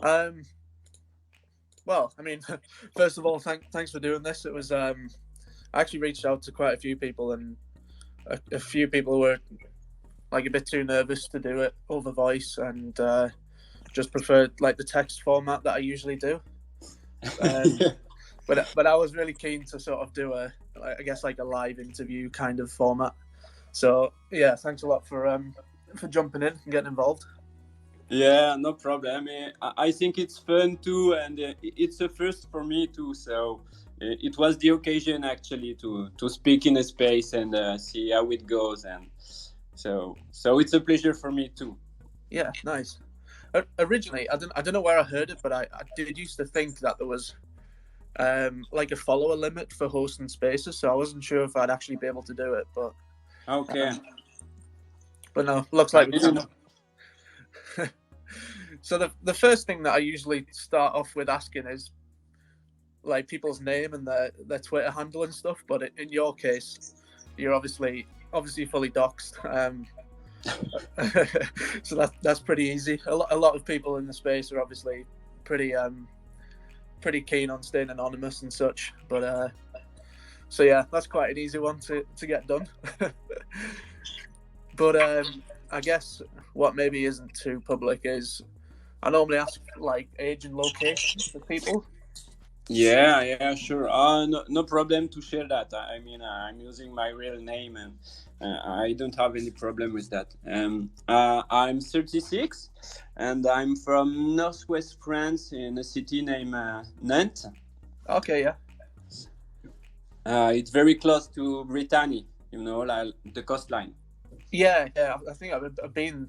Um, well, I mean, first of all, thanks for doing this. It was I actually reached out to quite a few people, and a few people were like a bit too nervous to do it over voice, and just preferred like the text format that I usually do. Um, but I was really keen to sort of do I guess like a live interview kind of format. So yeah, thanks a lot for jumping in and getting involved. Yeah, no problem. I think it's fun too, and it's a first for me too. So it was the occasion actually to speak in a space and see how it goes, and so it's a pleasure for me too. Yeah, nice. Originally, I don't know where I heard it, but I did used to think that there was like a follower limit for hosting spaces, so I wasn't sure if I'd actually be able to do it, Okay. um, but no, looks I like we can. didn't. So the first thing that I usually start off with asking is like people's name and their Twitter handle and stuff. But in your case, you're obviously fully doxxed. So that's pretty easy. A lot of people in the space are obviously pretty pretty keen on staying anonymous and such. But so yeah, that's quite an easy one to get done. But I guess what maybe isn't too public is I normally ask like age and location for people. Yeah, yeah, sure. No, no problem to share that. I mean, I'm using my real name, and I don't have any problem with that. I'm 36, and I'm from northwest France in a city named Nantes. Okay, yeah. It's very close to Brittany, like the coastline. Yeah, yeah. I think I've been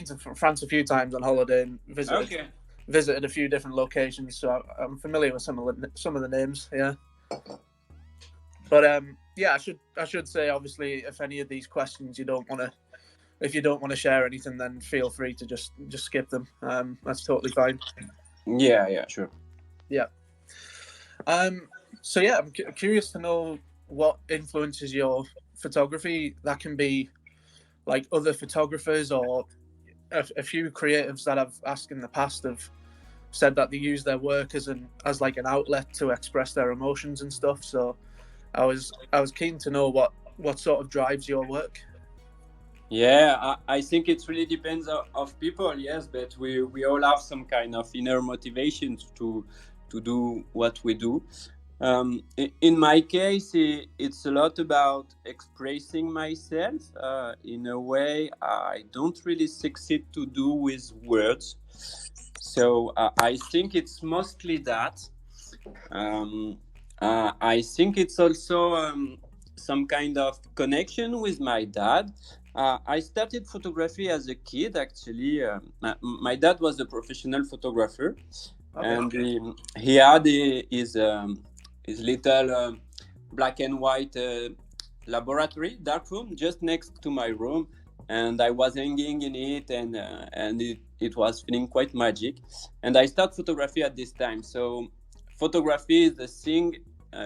to France a few times on holiday and Okay. visited a few different locations, so I'm familiar with some of the names. Yeah, but yeah, I should say obviously if any of these questions if you don't want to share anything, then feel free to just skip them. That's totally fine. Yeah, yeah, sure. Yeah. Um. So yeah, I'm curious to know what influences your photography. That can be like other photographers or a few creatives that I've asked in the past have said that they use their work as like an outlet to express their emotions and stuff. So I was keen to know what sort of drives your work. Yeah, I think it really depends of people, yes, but we all have some kind of inner motivation to do what we do. In my case, it's a lot about expressing myself in a way I don't really succeed to do with words. So I think it's mostly that. Um, I think it's also some kind of connection with my dad. I started photography as a kid, actually. My dad was a professional photographer, Okay. and he had his little black and white laboratory dark room just next to my room, and I was hanging in it, and it was feeling quite magic. And I started photography at this time, so photography is the thing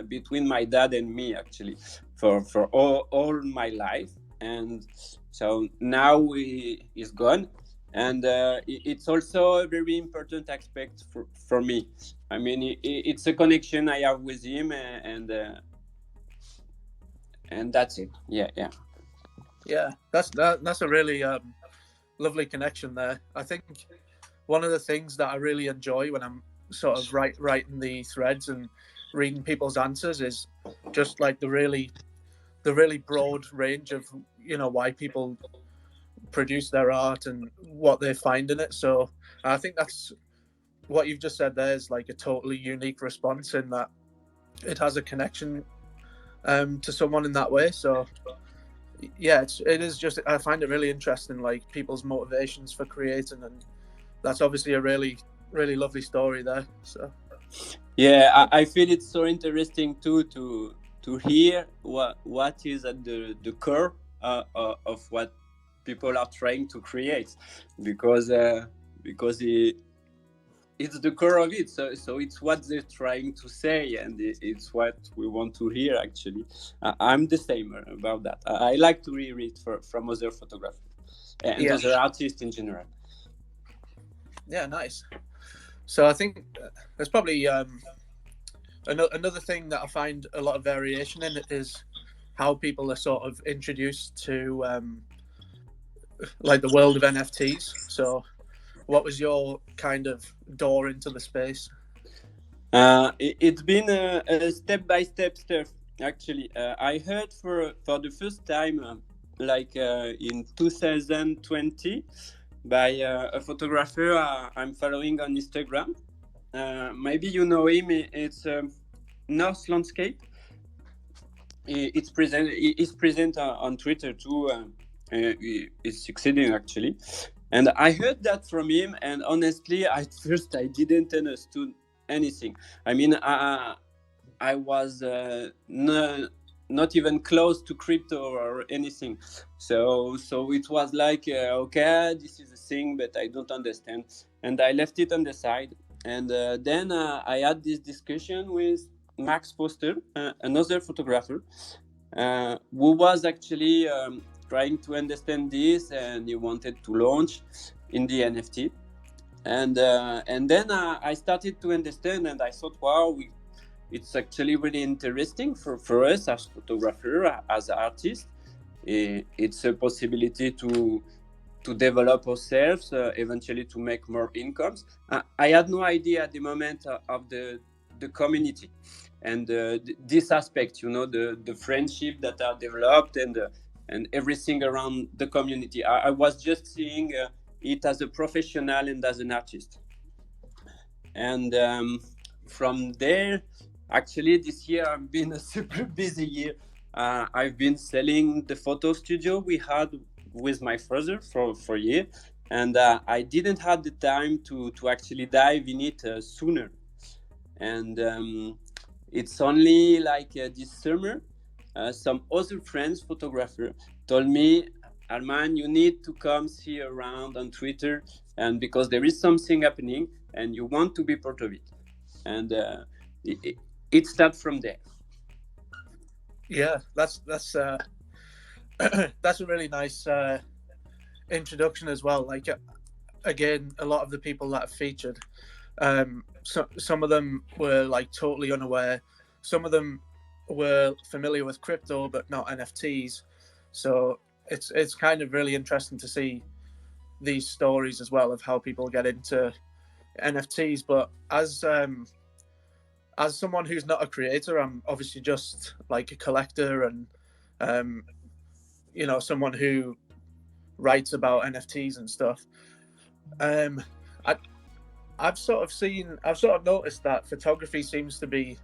between my dad and me, actually, for all my life. And so now he is gone, and it's also a very important aspect for me. I mean, it's a connection I have with him, and that's it. Yeah, yeah. Yeah, that's a really lovely connection there. I think one of the things that I really enjoy when I'm sort of writing the threads and reading people's answers is just like the really broad range of why people produce their art and what they find in it. So I think that's what you've just said there is like a totally unique response in that it has a connection to someone in that way. So yeah, it is just I find it really interesting, like people's motivations for creating, and that's obviously a really lovely story there. So Yeah, I feel it's so interesting too to hear what is at the core of what people are trying to create, because because it's the core of it. So it's what they're trying to say, and it's what we want to hear. Actually, I'm the same about that. I like to read from other photographers and yeah, other artists in general. yeah, nice. So I think there's probably another thing that I find a lot of variation in is how people are sort of introduced to like the world of NFTs. So what was your kind of door into the space? It's been a step-by-step stuff. Actually, I heard for the first time, in 2020, by a photographer I'm following on Instagram. Maybe you know him. It's North Landscape. He's present on Twitter too. He's succeeding actually, and I heard that from him. And honestly, at first I didn't understand anything. I mean, I was not even close to crypto or anything. So it was like, okay, this is a thing, but I don't understand, and I left it on the side. And then I had this discussion with Max Foster, another photographer, who was actually trying to understand this, and he wanted to launch in the NFT. And then I started to understand, and I thought, wow, it's actually really interesting for us as photographer, as artists. It's a possibility to develop ourselves, eventually to make more incomes. I had no idea at the moment of the community and this aspect, the friendship that are developed and everything around the community. I was just seeing it as a professional and as an artist. And from there, actually, this year I've been a super busy year. I've been selling the photo studio we had with my father for a year, and I didn't have the time to actually dive in it sooner. And it's only like this summer, some other friends, photographer, told me, Armand, you need to come see around on Twitter, and because there is something happening, and you want to be part of it. And it starts from there. Yeah, that's that's a really nice introduction as well. Like again, a lot of the people that have featured, some of them were like totally unaware. Some of them were familiar with crypto but not NFTs. So it's kind of really interesting to see these stories as well of how people get into NFTs. But as someone who's not a creator, I'm obviously just like a collector and someone who writes about NFTs and stuff. I've sort of noticed that photography seems to be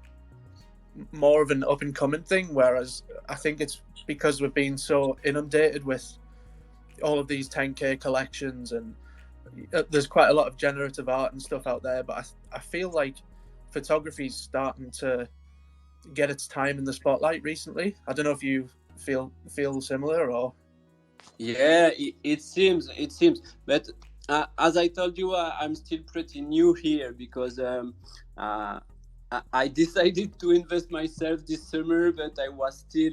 more of an up and coming thing, whereas I think it's because we've been so inundated with all of these 10K collections, and there's quite a lot of generative art and stuff out there. But I feel like photography is starting to get its time in the spotlight recently. I don't know if you feel similar or. Yeah, it seems, but as I told you, I'm still pretty new here because I decided to invest myself this summer, but I was still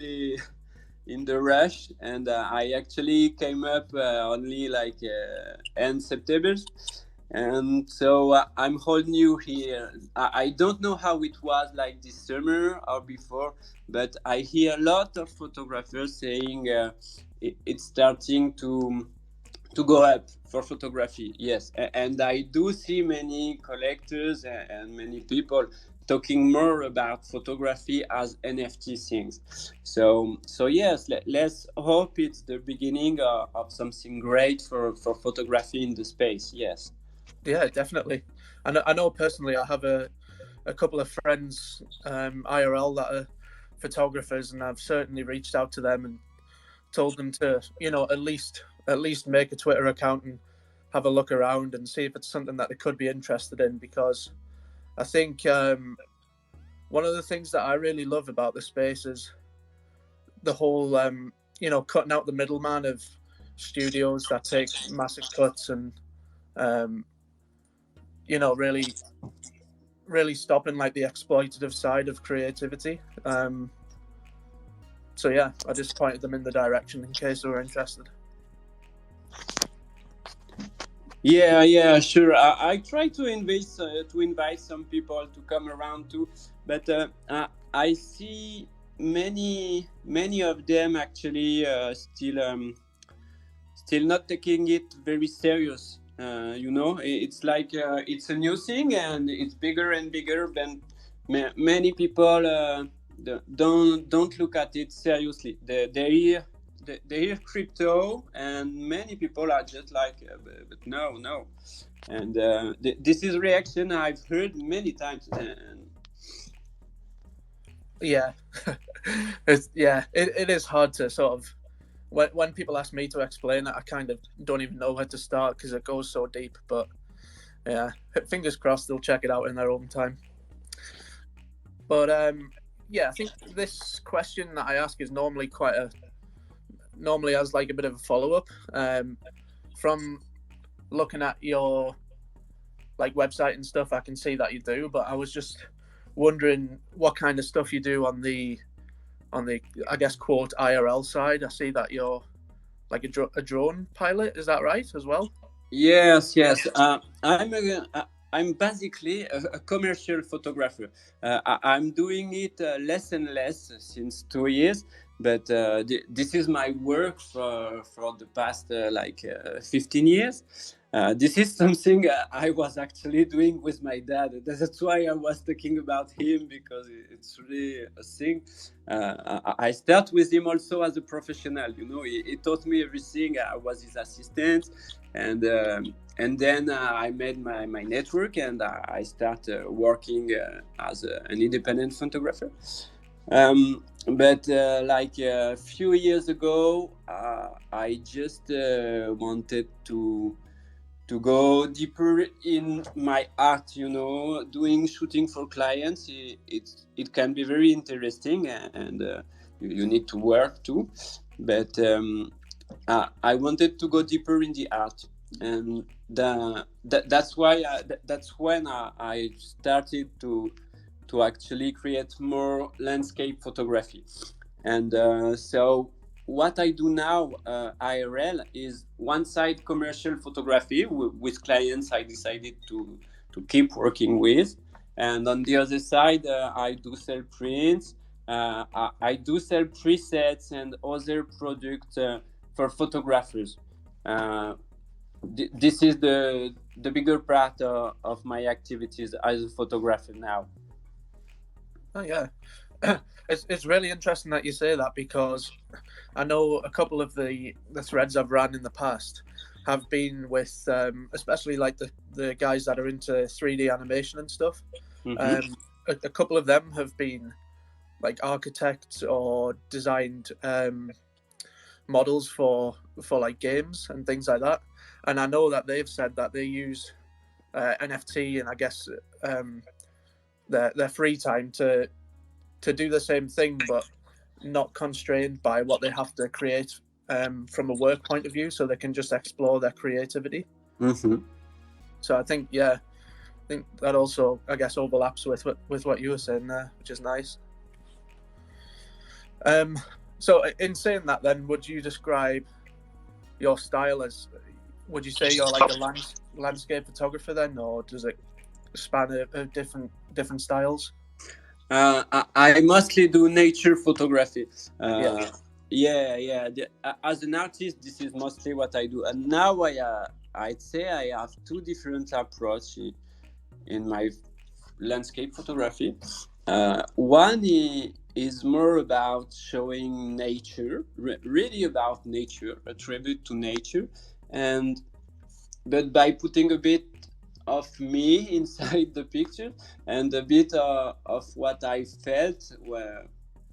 in the rush, and I actually came up only like end September. And so I'm all new here. I don't know how it was like this summer or before, but I hear a lot of photographers saying it's starting to go up for photography. Yes, and I do see many collectors and many people talking more about photography as NFT things. So yes, let's hope it's the beginning of something great for photography in the space. Yes. Yeah, definitely. I know personally, I have a couple of friends IRL that are photographers, and I've certainly reached out to them and told them to, at least make a Twitter account and have a look around and see if it's something that they could be interested in. Because I think one of the things that I really love about the space is the whole, cutting out the middleman of studios that take massive cuts and, really stopping like the exploitative side of creativity. So yeah, I just pointed them in the direction in case they were interested. Yeah, sure. I try to invite some people to come around too, but I see many of them actually still not taking it very serious. It's like it's a new thing and it's bigger and bigger. But many people don't look at it seriously. They hear crypto, and many people are just like, but no, no. And this is reaction I've heard many times. And Yeah, it is hard to sort of when people ask me to explain it, I kind of don't even know where to start because it goes so deep. But yeah, fingers crossed they'll check it out in their own time. But yeah, I think this question that I ask is normally as like a bit of a follow up. From looking at your like website and stuff, I can see that you do. But I was just wondering what kind of stuff you do on the I guess quote IRL side. I see that you're like a drone pilot. Is that right as well? yes. I'm basically a commercial photographer. I'm doing it less and less since 2 years, but this is my work for the past 15 years. This is something I was actually doing with my dad. That's why I was talking about him, because it's really a thing. I start with him also as a professional. He taught me everything. I was his assistant, and then I made my network, and I started working as an independent photographer. But like a few years ago, I just wanted to go deeper in my art. Doing shooting for clients, it can be very interesting, and you need to work too. But I wanted to go deeper in the art, and that's why that's when I started to actually create more landscape photography. And so what I do now, IRL, is one side commercial photography with clients I decided to keep working with, and on the other side, I do sell prints. I do sell presets and other products for photographers. Uh, this is the bigger part of my activities as a photographer now. Oh yeah, it's really interesting that you say that because I know a couple of the threads I've ran in the past have been with especially like the guys that are into 3D animation and stuff. Mm-hmm. A couple of them have been like architects or designed models for like games and things like that. And I know that they've said that they use NFT and I guess their free time to do the same thing, but not constrained by what they have to create from a work point of view, so they can just explore their creativity. Mm-hmm. So I think that also I guess overlaps with what you were saying there, which is nice. So in saying that, then, would you describe your style as? Would you say you're like a landscape photographer then, or does it span a different styles? I mostly do nature photography. Yeah. Yeah. As an artist, this is mostly what I do. And now I'd say I have two different approaches in my landscape photography. One is more about showing nature, really about nature, a tribute to nature, but by putting a bit of me inside the picture, and a bit of what I felt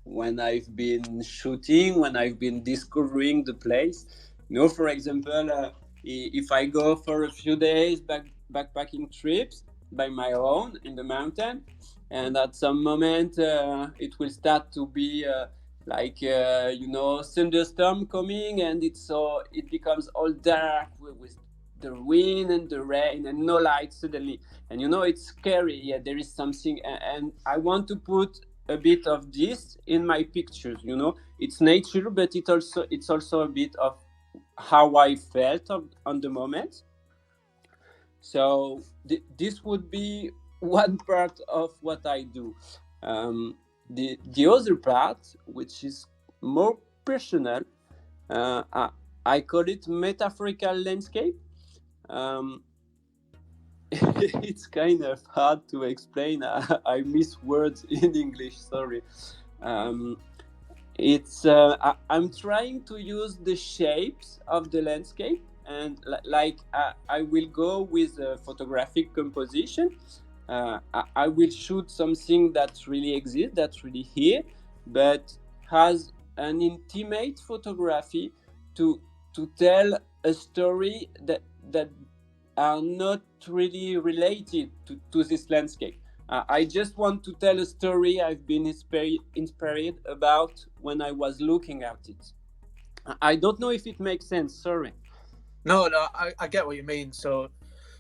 when I've been shooting, when I've been discovering the place. For example, if I go for a few days backpacking trips by my own in the mountain, and at some moment it will start to be thunderstorm coming, and it becomes all dark with the wind and the rain and no light suddenly, and it's scary. Yeah, there is something, and I want to put a bit of this in my pictures. It's nature, but it's also a bit of how I felt on the moment. So this would be one part of what I do. The other part, which is more personal, I call it metaphorical landscape. Um, it's kind of hard to explain. I miss words in English. Sorry. Um, I'm trying to use the shapes of the landscape, and I will go with a photographic composition. I will shoot something that really exists, that's really here, but has an intimate photography to tell a story that are not really related to this landscape. I just want to tell a story I've been inspired about when I was looking at it. I don't know if it makes sense. Sorry. No, I get what you mean. So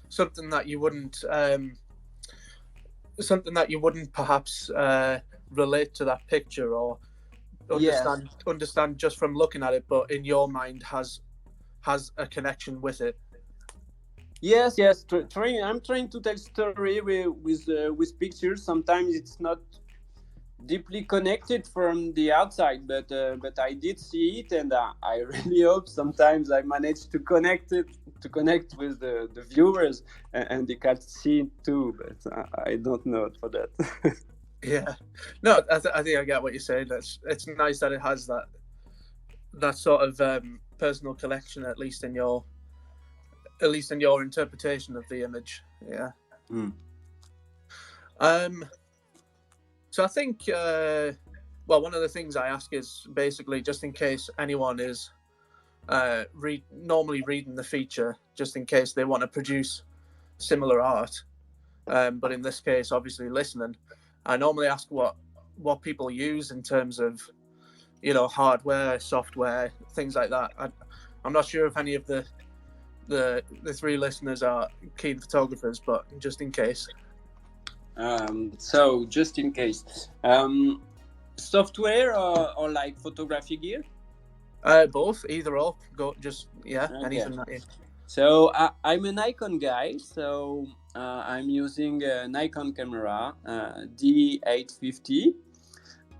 something that you wouldn't perhaps relate to that picture or understand just from looking at it, but in your mind has a connection with it. Yes. I'm trying to tell story with pictures. Sometimes it's not deeply connected from the outside, but I did see it, and I really hope sometimes I manage to connect with the viewers, and they can see it too. But I don't know for that. Yeah, no, I think I get what you're saying. It's nice that it has that sort of personal connection, at least in your interpretation of the image. Yeah. Mm. So I think, one of the things I ask is basically just in case anyone is normally reading the feature, just in case they want to produce similar art, but in this case, obviously listening. I normally ask what people use in terms of, hardware, software, things like that. I'm not sure if any of the three listeners are keen photographers, but just in case. So just in case, software or like photography gear? Both, either or. Go, just okay. Anything that you. So I'm a Nikon guy, so I'm using a Nikon camera, D850.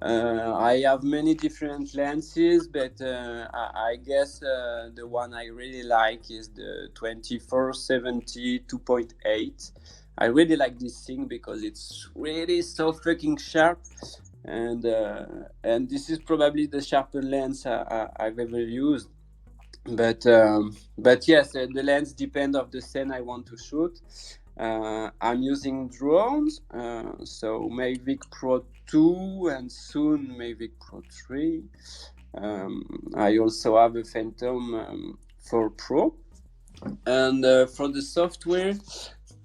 I have many different lenses, but I guess the one I really like is the 24-70 2.8. I really like this thing because it's really so fucking sharp, and this is probably the sharpest lens I've ever used. But yes, the lens depends of the scene I want to shoot. I'm using drones, so Mavic Pro 2 and soon Mavic Pro 3. I also have a Phantom 4 Pro. And for the software,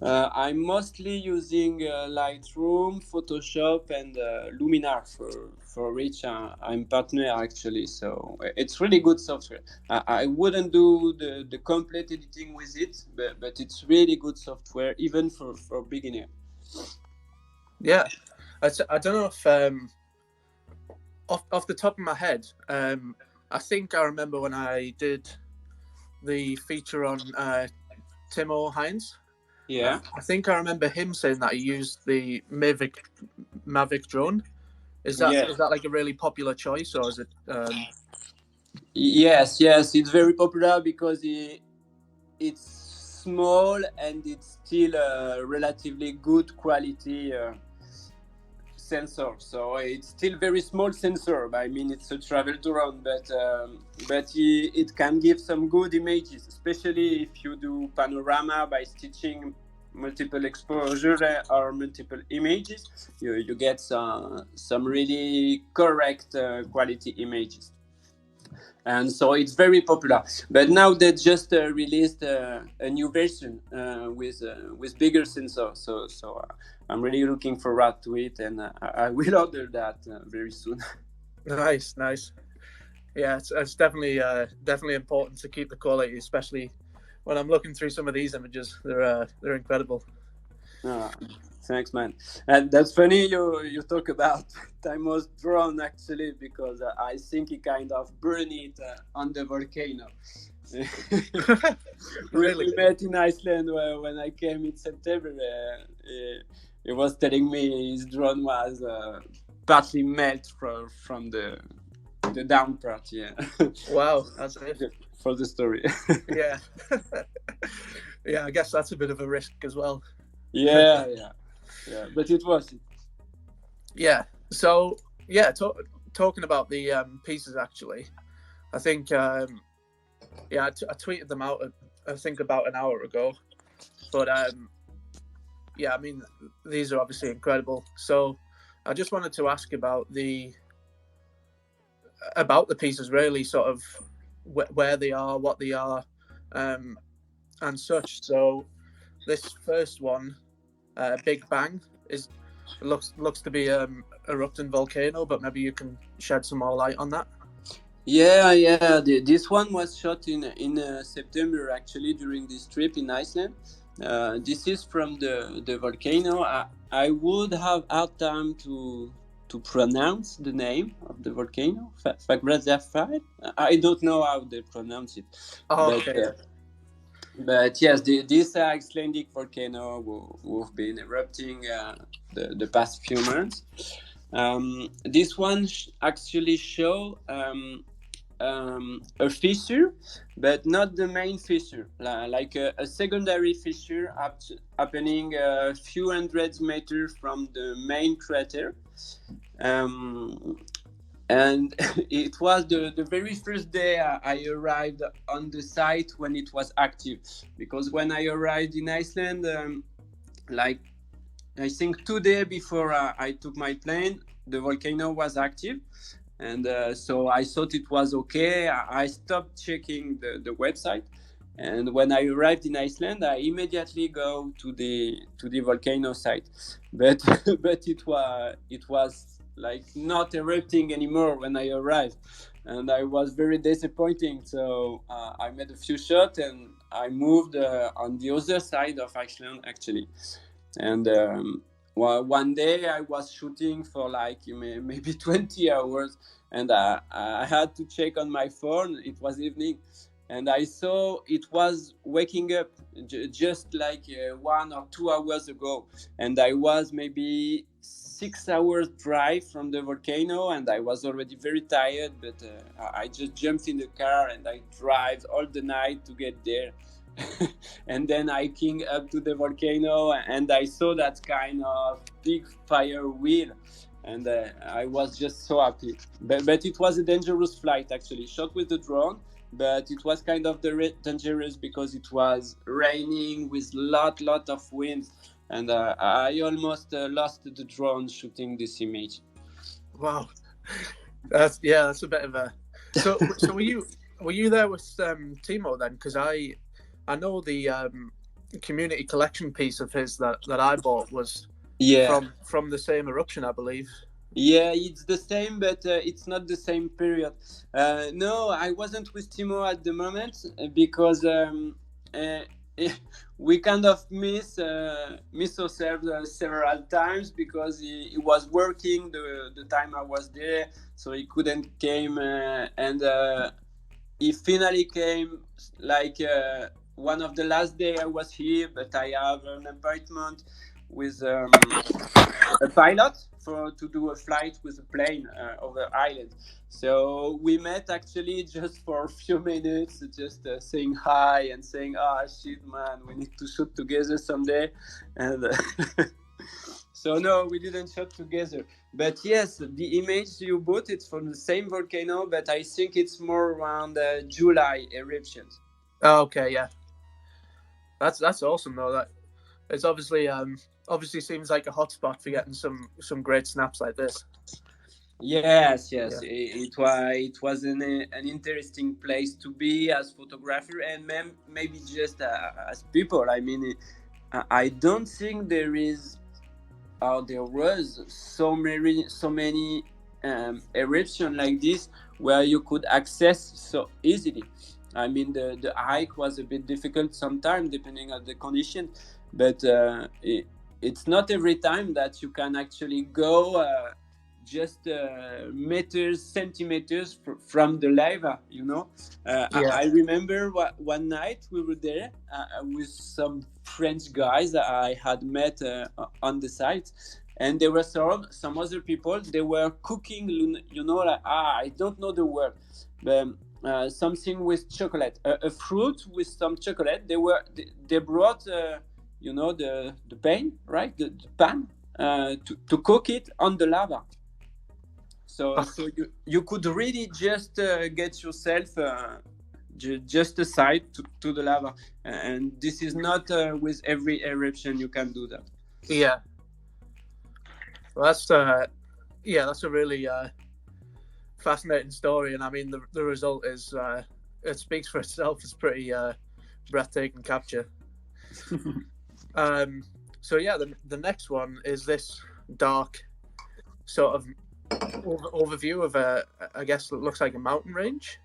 I'm mostly using Lightroom, Photoshop, and Luminar for which I'm partner actually. So it's really good software. I wouldn't do the complete editing with it, but it's really good software even for beginner. Yeah, I don't know if off the top of my head, I think I remember when I did the feature on Timo Heinz. Yeah, I think I remember him saying that he used the Mavic drone. Is that like a really popular choice, or is it? Yes, it's very popular because it's small and it's still a relatively good quality sensor. So it's still very small sensor. I mean, it's a travel drone, but it can give some good images, especially if you do panorama by stitching multiple exposure or multiple images. You get some really correct quality images. And so it's very popular. But now they just released a new version with bigger sensor. So I'm really looking forward to it, and I will order that very soon. Nice. Yeah, it's definitely important to keep the quality, especially when I'm looking through some of these images. They're incredible. Thanks, man. And that's funny you talk about Timo's drone, actually, because I think he kind of burned it on the volcano. Really? We met in Iceland when I came in September. He was telling me his drone was partly melt from the down part. Yeah, Wow, that's it. for the story. Yeah. Yeah, I guess that's a bit of a risk as well. Yeah, yeah, yeah. But it was it. Yeah. So yeah, talking about the pieces actually, I think yeah, I tweeted them out. I think about an hour ago, but yeah, I mean these are obviously incredible. So I just wanted to ask about the pieces, really, sort of where they are, what they are, and such. So this first one, Big Bang, looks to be erupting volcano, but maybe you can shed some more light on that. Yeah, yeah. This one was shot in September, actually, during this trip in Iceland. This is from the volcano. I would have had time to pronounce the name of the volcano, Fagradzafar. I don't know how they pronounce it, Oh, okay. but yes, this Icelandic volcano who've been erupting the past few months. This one actually show a fissure, but not the main fissure, like a secondary fissure happening a few hundred meters from the main crater. And it was the very first day I arrived on the site when it was active, because when I arrived in Iceland, like I think 2 days before I took my plane, the volcano was active. And so I thought it was okay. I stopped checking the website, and when I arrived in Iceland, I immediately go to the volcano site. But but it was like not erupting anymore when I arrived, and I was very disappointing. So I made a few shots and I moved on the other side of Iceland, actually. And well, one day I was shooting for like maybe 20 hours, and I had to check on my phone. It was evening, and I saw it was waking up just like 1 or 2 hours ago, and I was maybe 6 hours drive from the volcano, and I was already very tired, but I just jumped in the car and I drive all the night to get there. And then hiking up to the volcano, and I saw that kind of big fire wheel, and I was just so happy. But it was a dangerous flight, actually, shot with the drone, but it was kind of dangerous because it was raining with lot of wind, and I almost lost the drone shooting this image. Wow, that's a bit of a. So were you there with Timo then? Because I know the community collection piece of his that I bought was from the same eruption, I believe. Yeah, it's the same, but it's not the same period. No, I wasn't with Timo at the moment because we kind of miss ourselves several times, because he was working the time I was there, so he couldn't came, and he finally came like one of the last day I was here, but I have an appointment with a pilot to do a flight with a plane over Ireland. So we met actually just for a few minutes, just saying hi and saying, shit, man, we need to shoot together someday. And so no, we didn't shoot together. But yes, the image you bought, it's from the same volcano, but I think it's more around July eruptions. Oh, okay, yeah. That's awesome though. That it's obviously seems like a hotspot for getting some great snaps like this. Yes. Yeah. It was an interesting place to be as photographer, and maybe just as people. I mean, I don't think there was so many eruption like this where you could access so easily. I mean, the hike was a bit difficult sometimes depending on the condition, but it's not every time that you can actually go just meters, centimeters from the lava, Yeah. I remember one night we were there with some French guys that I had met on the site, and there were some other people. They were cooking, like, I don't know the word, but something with chocolate, a fruit with some chocolate. They brought the pan, right, the pan, to cook it on the lava. So you could really just get yourself just aside to the lava, and this is not with every eruption you can do that. Yeah. Well, that's a really fascinating story, and I mean the result is it speaks for itself. It's pretty breathtaking capture. So yeah, the next one is this dark sort of overview of I guess it looks like a mountain range,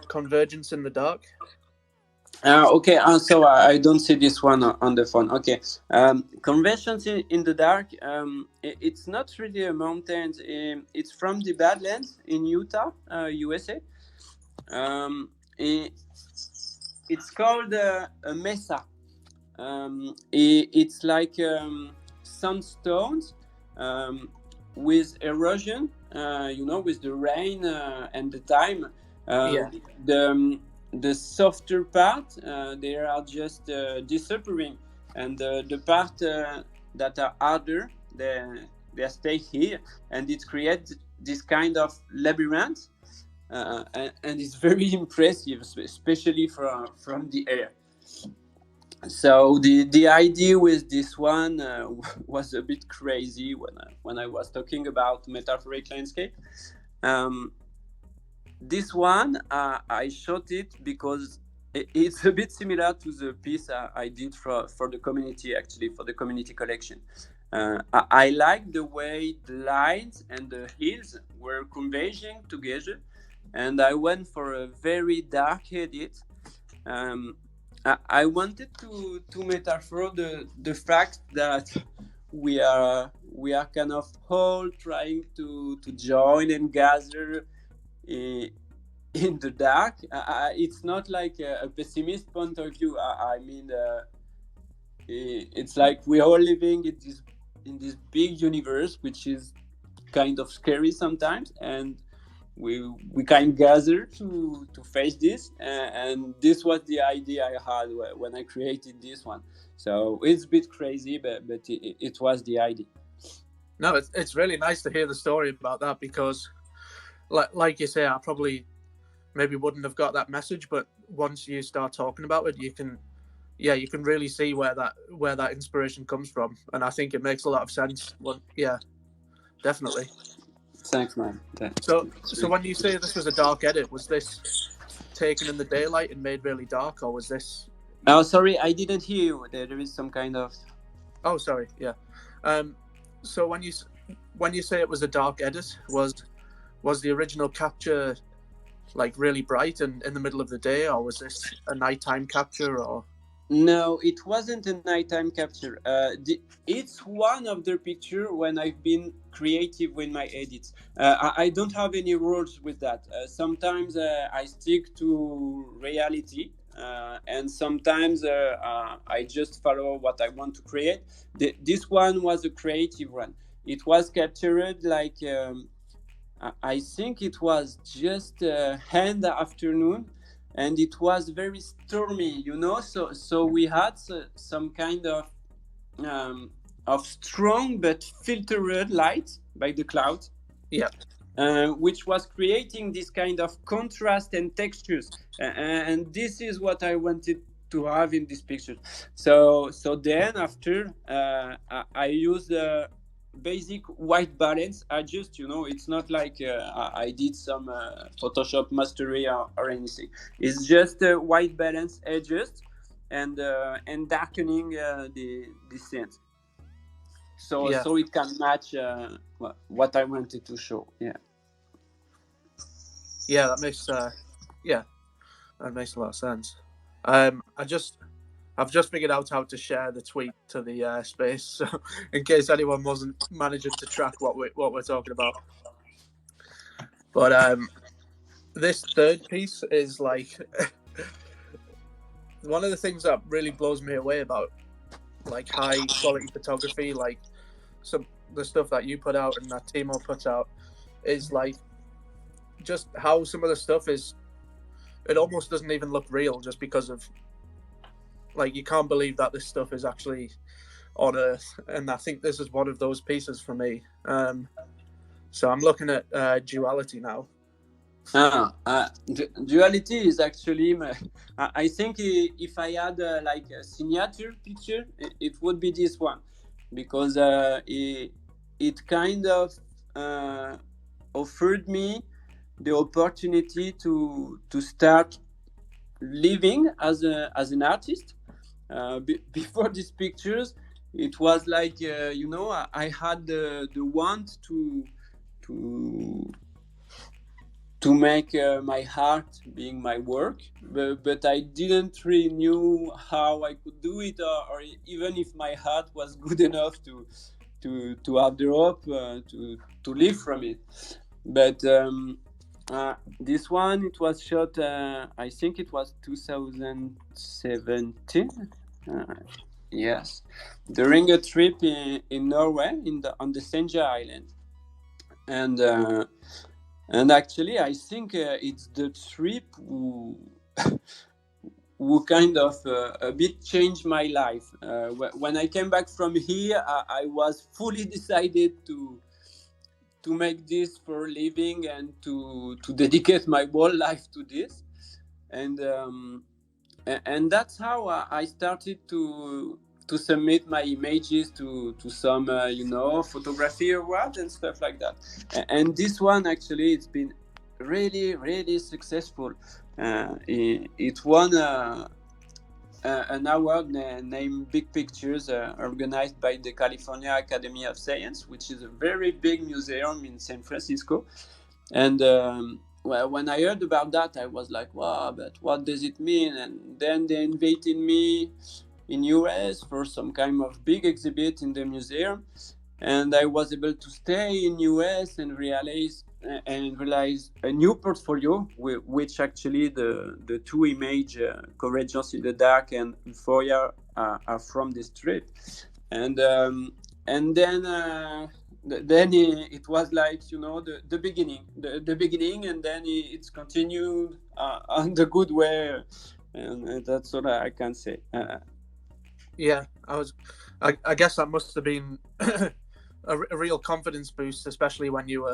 convergence in the dark. Okay, so I don't see this one on the phone. Okay, conversions in the dark. It's not really a mountain. It's from the Badlands in Utah, USA. It's called a mesa. It's like sandstones with erosion. With the rain and the time. Yeah. The softer part, they are just disappearing, and the part that are harder, they stay here, and it creates this kind of labyrinth, and it's very impressive, especially from the air. So the idea with this one was a bit crazy when I was talking about metaphoric landscape. This one, I shot it because it's a bit similar to the piece I did for the community, actually, for the community collection. I like the way the lines and the hills were converging together, and I went for a very dark edit. I wanted to metaphor the fact that we are kind of all trying to join and gather in the dark. It's not like a pessimist point of view. I mean, it's like we are all living in this big universe, which is kind of scary sometimes, and we can gather to face this, and this was the idea I had when I created this one. So it's a bit crazy, but it was the idea. No, it's really nice to hear the story about that, because like you say, I probably maybe wouldn't have got that message, but once you start talking about it, you can really see where that inspiration comes from, and I think it makes a lot of sense. Well, yeah, definitely. Thanks, man. So when you say this was a dark edit, was this taken in the daylight and made really dark, or was this? Oh, sorry, I didn't hear you. There is some kind of. Oh, sorry. Yeah. So when you say it was a dark edit, was the original capture like really bright and in the middle of the day, or was this a nighttime capture, or? No, it wasn't a nighttime capture. It's one of the picture when I've been creative with my edits. I don't have any rules with that. Sometimes I stick to reality, and sometimes I just follow what I want to create. This one was a creative one. It was captured like I think it was just end afternoon, and it was very stormy, so we had some kind of strong but filtered light by the cloud. Yeah. Which was creating this kind of contrast and textures, and this is what I wanted to have in this picture. So then after I used basic white balance adjust. It's not like I did some Photoshop mastery or anything. It's just white balance adjust and darkening the scene, so it can match what I wanted to show. That makes that makes a lot of sense. I just I've just figured out how to share the tweet to the space, so in case anyone wasn't managing to track what we're talking about. But this third piece is like one of the things that really blows me away about like high quality photography, like the stuff that you put out and that Timo puts out, is like just how some of the stuff is. It almost doesn't even look real, just because of like you can't believe that this stuff is actually on Earth, and I think this is one of those pieces for me. So I'm looking at Duality now. Duality is actually I think if I had like a signature picture, it would be this one, because it kind of offered me the opportunity to start living as an artist. Before these pictures, it was like I had the want to make my art being my work, but I didn't really knew how I could do it, or even if my art was good enough to have the hope to live from it. But this one, it was shot, I think it was 2017. Yes, during a trip in Norway, on the Senja Island, and actually, I think it's the trip who kind of a bit changed my life. When I came back from here, I was fully decided to make this for a living and to dedicate my whole life to this, and that's how I started to submit my images to some photography awards and stuff like that. And this one, actually, it's been really, really successful. It won an award named Big Pictures, organized by the California Academy of Science, which is a very big museum in San Francisco. And well, when I heard about that, I was like, wow, but what does it mean? And then they invited me in US for some kind of big exhibit in the museum, and I was able to stay in US and realize a new portfolio, which actually the two image, Courageous in the Dark and Euphoria, are from this trip. And then it was like the beginning, the beginning, and then it's continued on the good way, and that's what I can say. Yeah, I guess that must have been a real confidence boost, especially when you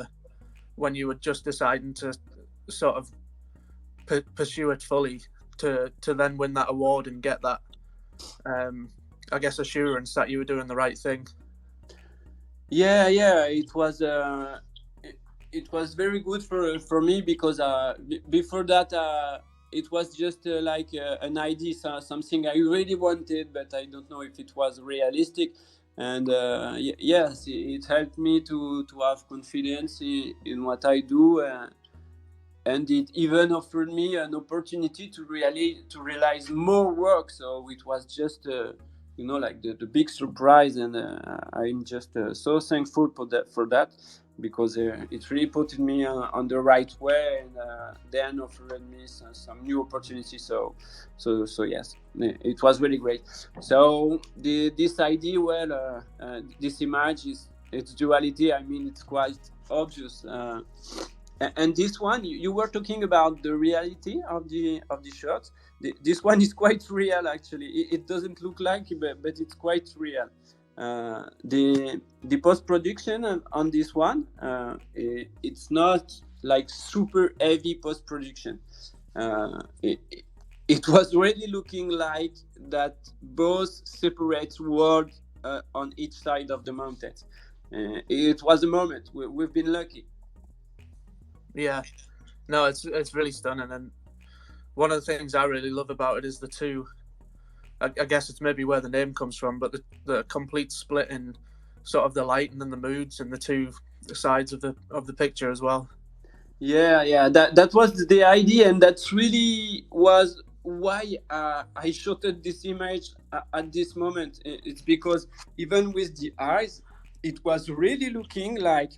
were just deciding to sort of pursue it fully, to then win that award and get that, I guess, assurance that you were doing the right thing. Yeah, it was very good for me, because before that it was just like an idea, something I really wanted, but I don't know if it was realistic. And yes, it helped me to have confidence in what I do, and it even offered me an opportunity to realize more work. So it was just like the big surprise, and I'm just so thankful for that, because it really put me on the right way, and then offered me some new opportunities. So yes, it was really great. So this idea, well, this image it's duality. I mean, it's quite obvious. And this one, you were talking about the reality of the shots. This one is quite real, actually. It doesn't look like it, but it's quite real. The post-production on this one, it's not like super heavy post-production. It was really looking like that both separate worlds on each side of the mountains. It was a moment. We've been lucky. Yeah, no, it's really stunning, and one of the things I really love about it is the two. I guess it's maybe where the name comes from, but the complete split in sort of the lighting and the moods and the two sides of the picture as well. Yeah, that was the idea, and that really was why I shot this image at this moment. It's because even with the eyes, it was really looking like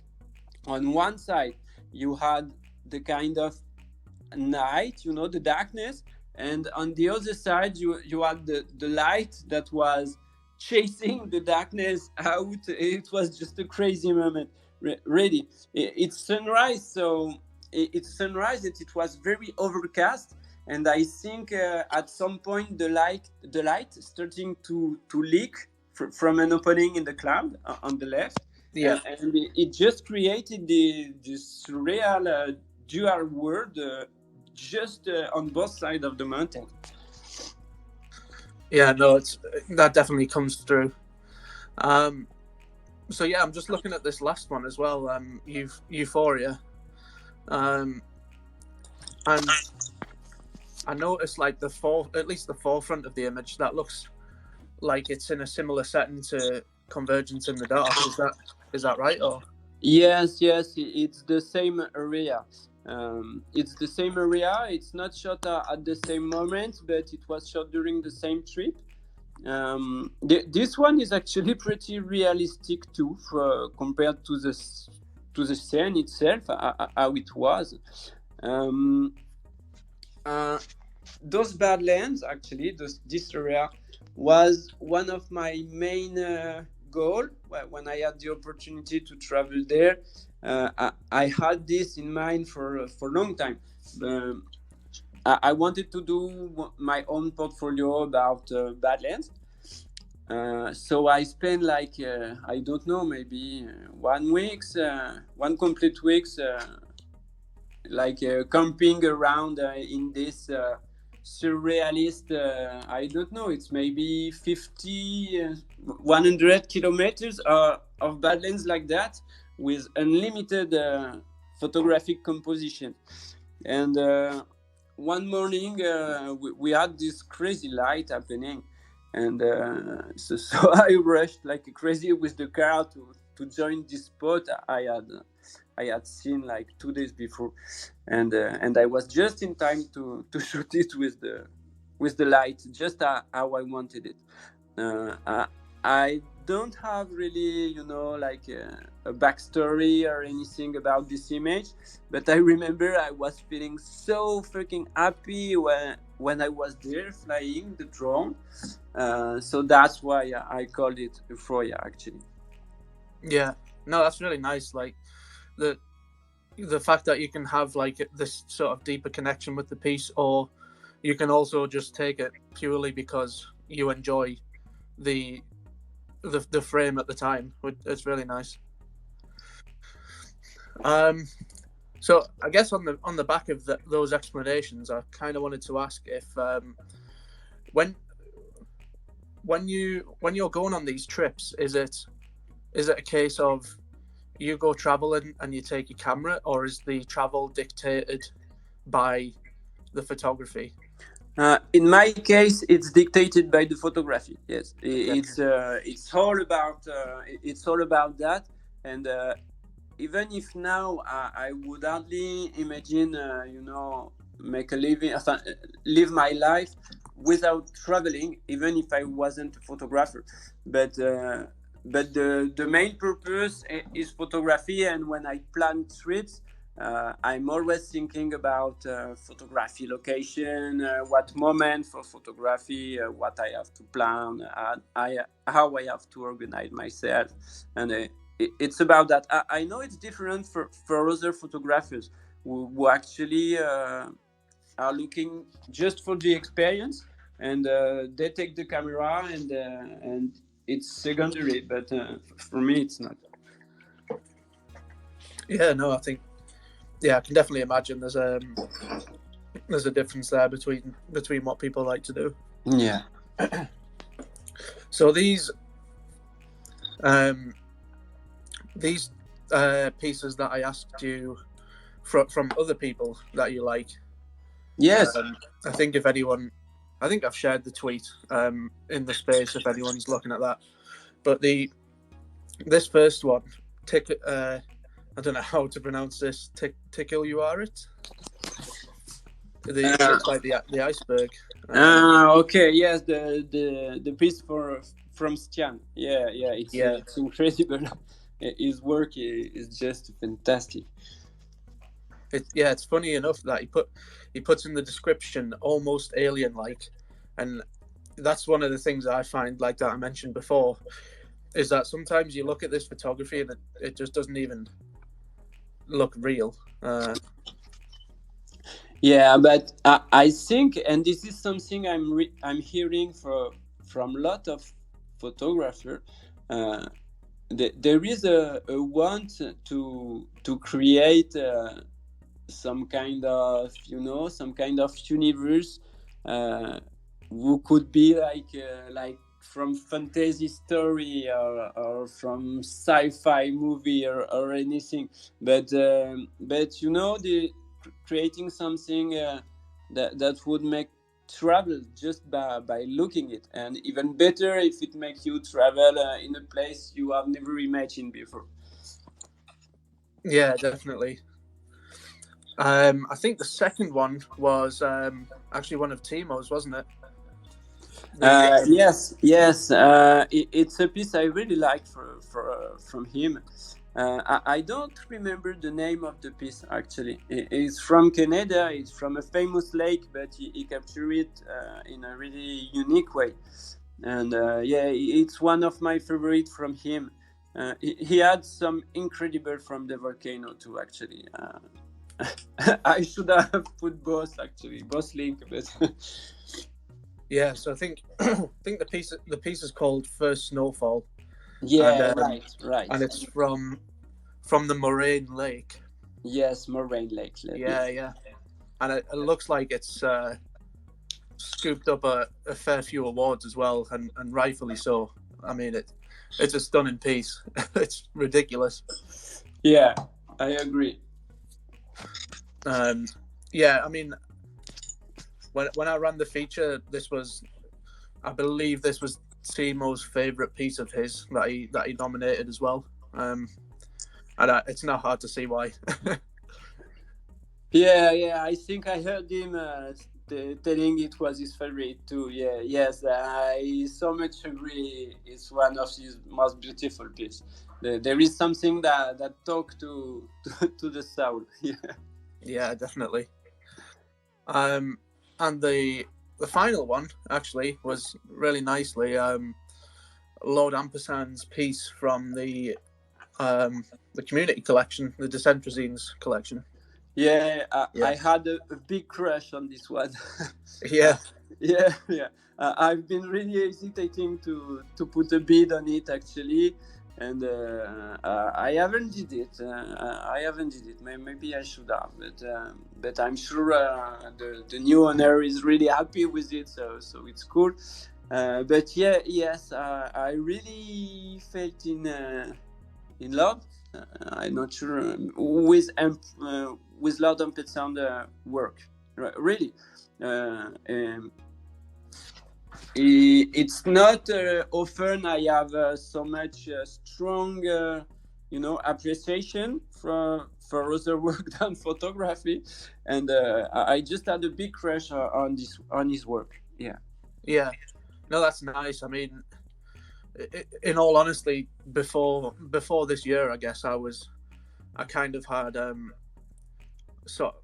on one side you had the kind of night, the darkness, and on the other side you had the light that was chasing the darkness out. It was just a crazy moment. Really, it's sunrise, so it's sunrise, and it was very overcast, and I think at some point the light starting to leak from an opening in the cloud on the left. Yeah. And it just created this surreal dual world just on both sides of the mountain. Yeah, no, that definitely comes through. So yeah, I'm just looking at this last one as well. Euphoria, and I noticed like at least the forefront of the image, that looks like it's in a similar setting to Convergence in the Dark. Is that right? Or Yes, it's the same area. It's the same area. It's not shot at the same moment, but it was shot during the same trip. This one is actually pretty realistic too, compared to the scene itself, how it was. Those Badlands, actually, this area was one of my main goal when I had the opportunity to travel there. I had this in mind for a long time. I wanted to do my own portfolio about Badlands. So I spent like I don't know, maybe 1 week, one complete weeks, like camping around in this surrealist. I don't know. It's maybe 50, 100 kilometers of Badlands like that, with unlimited photographic composition. And one morning we had this crazy light happening, and so I rushed like crazy with the car to join this spot I had seen like 2 days before, and I was just in time to shoot it with the light, just how I wanted it. I don't have really, like a backstory or anything about this image, but I remember I was feeling so freaking happy when I was there flying the drone. So that's why I called it Euphoria, actually. yeah, no, that's really nice. Like the fact that you can have like this sort of deeper connection with the piece, or you can also just take it purely because you enjoy the frame at the time. It's really nice. So I guess on the back of those explanations, I kind of wanted to ask if when you're going on these trips, is it a case of you go traveling and you take your camera, or is the travel dictated by the photography? In my case, it's dictated by the photography. Yes, it's all about that. And even if now I would hardly imagine, make a living, live my life without traveling, even if I wasn't a photographer. But the main purpose is photography, and when I plan trips, I'm always thinking about photography location, what moment for photography, what I have to plan, how I have to organize myself, and it's about that. I know it's different for other photographers who actually are looking just for the experience, and they take the camera and it's secondary, but for me it's not. Yeah, no, I think, I can definitely imagine there's a difference there between what people like to do. Yeah. So these pieces that I asked you from other people that you like. Yes. I think I've shared the tweet in the space if anyone's looking at that. But this first one, I don't know how to pronounce this. Tickle you are it? It's like the iceberg. Okay, yes, the piece from Stian. Yeah, yeah, Yeah, it's incredible. His work is just fantastic. it's funny enough that he puts in the description almost alien-like, and that's one of the things I find, like that I mentioned before, is that sometimes you look at this photography and it just doesn't even look real. Yeah, but I think, and this is something I'm hearing from a lot of photographers. Uh, there is a want to create some kind of, some kind of universe, uh, who could be like from fantasy story, or from sci-fi movie, or anything, but the creating something, that would make travel just by looking it, and even better if it makes you travel in a place you have never imagined before. Yeah, definitely. I think the second one was actually one of Timo's, wasn't it? Yes, yes. It's a piece I really like from him. I don't remember the name of the piece actually. It's from Canada. It's from a famous lake, but he captured it in a really unique way. And yeah, it's one of my favorite from him. He had some incredible from the volcano too. Actually, I should have put both link, but. Yeah, so I think I think the piece is called First Snowfall, and Yeah, right. and it's from the Moraine Lake. Yes, Moraine Lake. Yeah, Yes. yeah, and it looks like it's scooped up a fair few awards as well, and rightfully so. I mean, it's a stunning piece. It's ridiculous. Yeah, I agree. Um, yeah, I mean, when I ran the feature, I believe this was Timo's favorite piece of his that he nominated as well. And it's not hard to see why. Yeah, yeah. I think I heard him telling it was his favorite too. Yeah, yes. I so much agree. It's one of his most beautiful pieces. There is something that talk to the soul. Yeah. Yeah, definitely. Um, and the final one actually was really nicely Lord Ampersand's piece from the community collection, the Decentrazines collection. Yeah, Yeah, I had a big crush on this one. uh, yeah, yeah, yeah. I've been really hesitating to put a bid on it actually, and I haven't did it. I haven't did it. Maybe I should have, but I'm sure the new owner is really happy with it, so it's cool. But yeah, yes, I really felt in love. I'm not sure with Loud and Pet Sound work. Really, it's not often I have so much strong, appreciation for other work than photography, and I just had a big crush on his work. Yeah. yeah. No, that's nice. I mean, in all honesty, before this year, I guess I kind of had so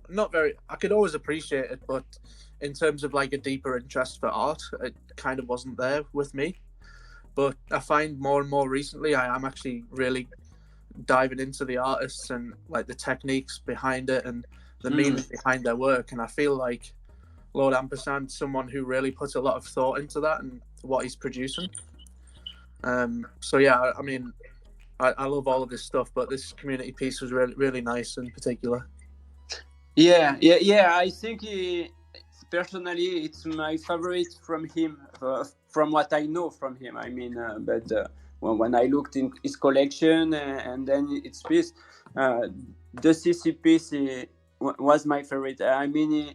not very. I could always appreciate it, but in terms of like a deeper interest for art, it kind of wasn't there with me. But I find more and more recently, I am actually really diving into the artists and like the techniques behind it and the meaning behind their work. And I feel like Lord Ampersand's someone who really puts a lot of thought into that and what he's producing. So yeah, I mean, I love all of this stuff, but this community piece was really really nice in particular. Yeah, yeah, yeah. I think personally, it's my favorite from him. From what I know from him, I mean, but when I looked in his collection and then its piece, the CC piece was my favorite. I mean,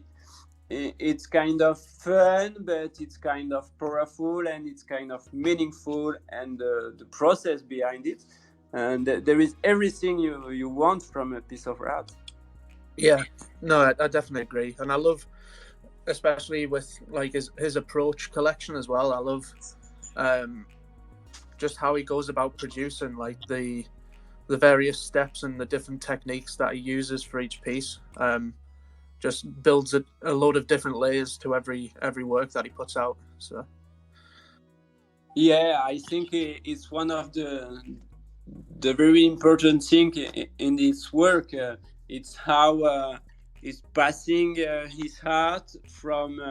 it's kind of fun, but it's kind of powerful and it's kind of meaningful, and the process behind it, and there is everything you want from a piece of art. Yeah, no, I definitely agree, and I love especially with like his approach collection as well. I love just how he goes about producing, like the various steps and the different techniques that he uses for each piece. Just builds a load of different layers to every work that he puts out. So yeah, I think it's one of the very important thing in this work. It's how he's passing his heart from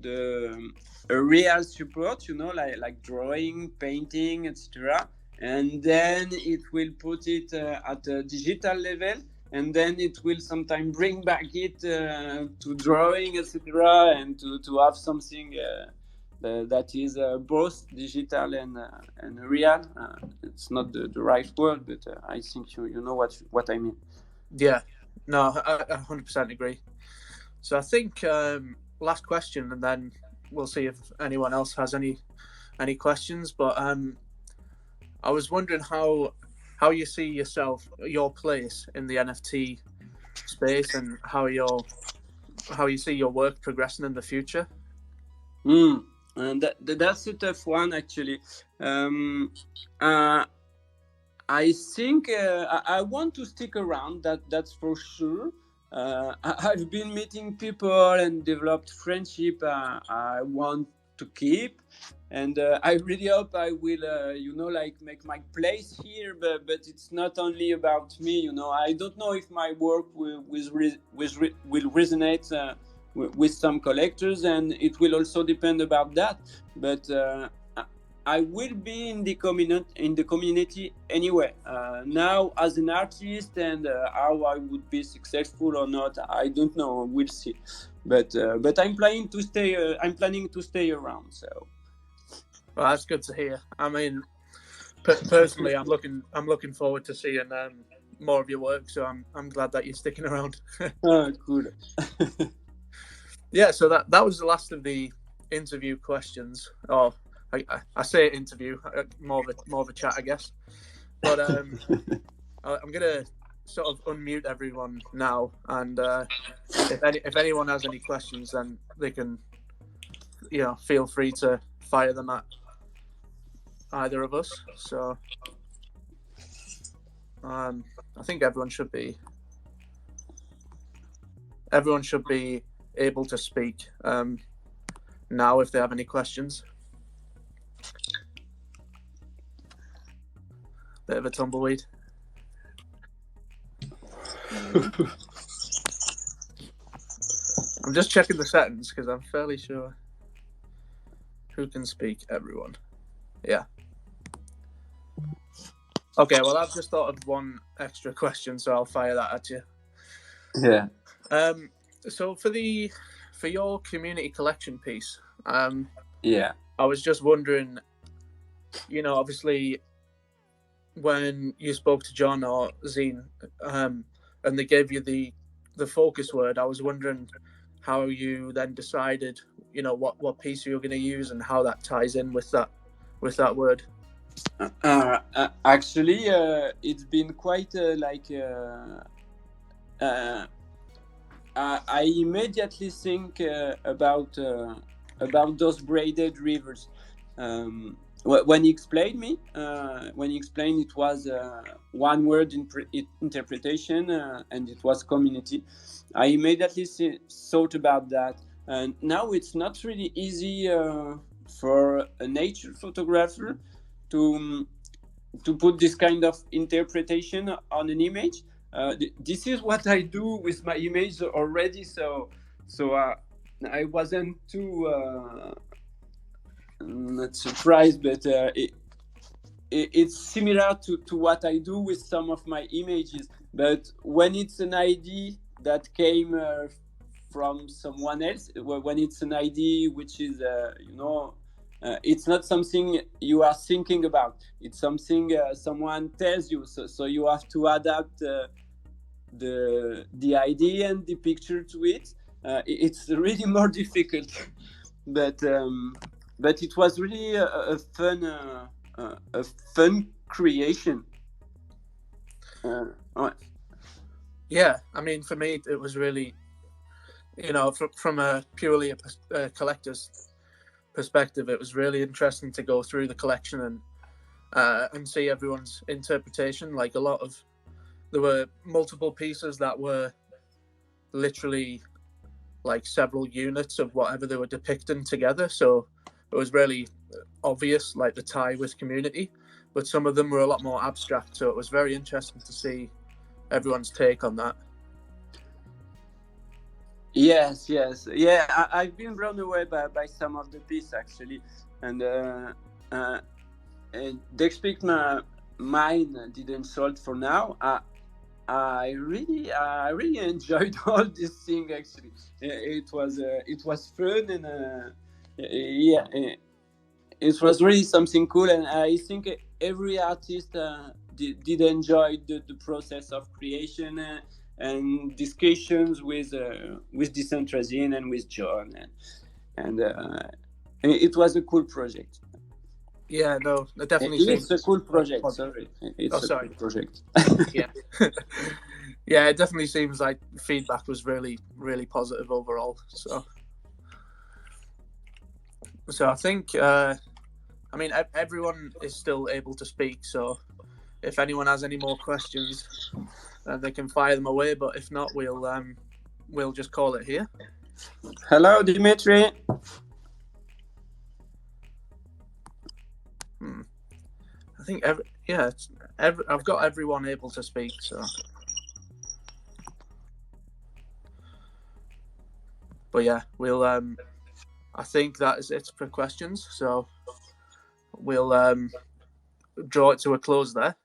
the a real support, like drawing, painting, etc. And then it will put it at a digital level, and then it will sometimes bring back it to drawing, etc., and to have something that is both digital and real. It's not the right word, but I think you know what I mean. yeah, no, I 100% agree. So I think last question, and then we'll see if anyone else has any questions. But I was wondering how you see yourself, your place in the NFT space, and how you see your work progressing in the future. And that's a tough one, actually. I think I want to stick around. That's for sure. I've been meeting people and developed friendship. I want to keep, and I really hope I will, like make my place here. But it's not only about me. I don't know if my work will resonate with some collectors, and it will also depend about that. But I will be in the community anyway. Now, as an artist, and how I would be successful or not, I don't know. We'll see. But I'm planning to stay. I'm planning to stay around. So, well, that's good to hear. I mean, personally, I'm looking forward to seeing more of your work. So I'm glad that you're sticking around. Cool. Yeah. So that was the last of the interview questions. Oh. I say interview, more of a chat, I guess. But I'm gonna sort of unmute everyone now, and if anyone has any questions, then they can, feel free to fire them at either of us. So I think everyone should be able to speak now if they have any questions. Bit of a tumbleweed. I'm just checking the settings because I'm fairly sure. Who can speak? Everyone. Yeah. Okay, well, I've just thought of one extra question, so I'll fire that at you. Yeah. So for your community collection piece, yeah, I was just wondering, obviously, when you spoke to John or Zine, and they gave you the focus word, I was wondering how you then decided, what piece you were going to use and how that ties in with that word. Actually, it's been quite I immediately think about those braided rivers. When he explained it was one word interpretation, and it was community. I immediately thought about that, and now it's not really easy for a nature photographer to put this kind of interpretation on an image. This is what I do with my image already, so I wasn't too not surprised, but it's similar to what I do with some of my images. But when it's an idea that came from someone else, when it's an idea which is it's not something you are thinking about, it's something someone tells you, so you have to adapt the idea and the picture to it. It's really more difficult, but it was really a fun creation. Yeah, I mean, for me, it was really you know, from a purely a collector's perspective, it was really interesting to go through the collection and see everyone's interpretation. Like there were multiple pieces that were literally like several units of whatever they were depicting together. So it was really obvious, like the tie with community. But some of them were a lot more abstract. So it was very interesting to see everyone's take on that. Yes, yes, yeah. I've been blown away by some of the piece actually, and despite mine didn't sold for now. I really enjoyed all this thing. Actually, it was fun and yeah, it was really something cool. And I think every artist did enjoy the process of creation and discussions with Decentrazine and with John, and it was a cool project. Yeah, no, it definitely It's a cool project. Sorry, it's sorry. Cool project. Yeah. Yeah, it definitely seems like feedback was really, really positive overall. So I think, I mean, everyone is still able to speak. So if anyone has any more questions, they can fire them away. But if not, we'll just call it here. Hello, Dimitri. I think I've got everyone able to speak. So, but yeah, we'll. I think that is it for questions. So we'll draw it to a close there.